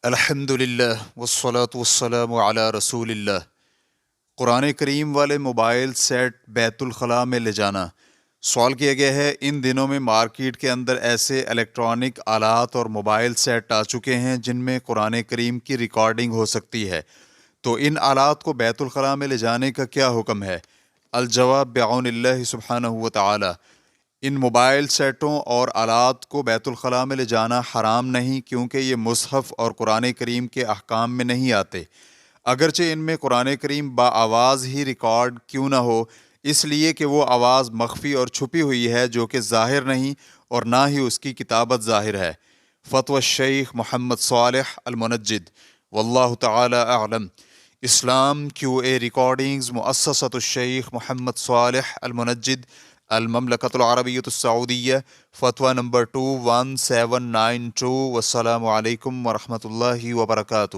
الحمد للہ والصلاة والسلام علی رسول اللہ۔ قرآن کریم والے موبائل سیٹ بیت الخلاء میں لے جانا۔ سوال کیا گیا ہے، ان دنوں میں مارکیٹ کے اندر ایسے الیکٹرانک آلات اور موبائل سیٹ آ چکے ہیں جن میں قرآن کریم کی ریکارڈنگ ہو سکتی ہے، تو ان آلات کو بیت الخلاء میں لے جانے کا کیا حکم ہے؟ الجواب بعون اللہ سبحانہ و تعالی۔ ان موبائل سیٹوں اور آلات کو بیت الخلاء میں لے جانا حرام نہیں، کیونکہ یہ مصحف اور قرآن کریم کے احکام میں نہیں آتے، اگرچہ ان میں قرآن کریم بآواز ہی ریکارڈ کیوں نہ ہو، اس لیے کہ وہ آواز مخفی اور چھپی ہوئی ہے جو کہ ظاہر نہیں، اور نہ ہی اس کی کتابت ظاہر ہے۔ فتوی الشیخ محمد صالح المنجد، واللہ تعالی اعلم۔ اسلام کیو اے ریکارڈنگز، مؤسسۃ الشیخ محمد صالح المنجد، المملکۃ العربیۃ السعودیہ، فتویٰ نمبر 21792۔ والسلام علیکم ورحمۃ اللہ وبرکاتہ۔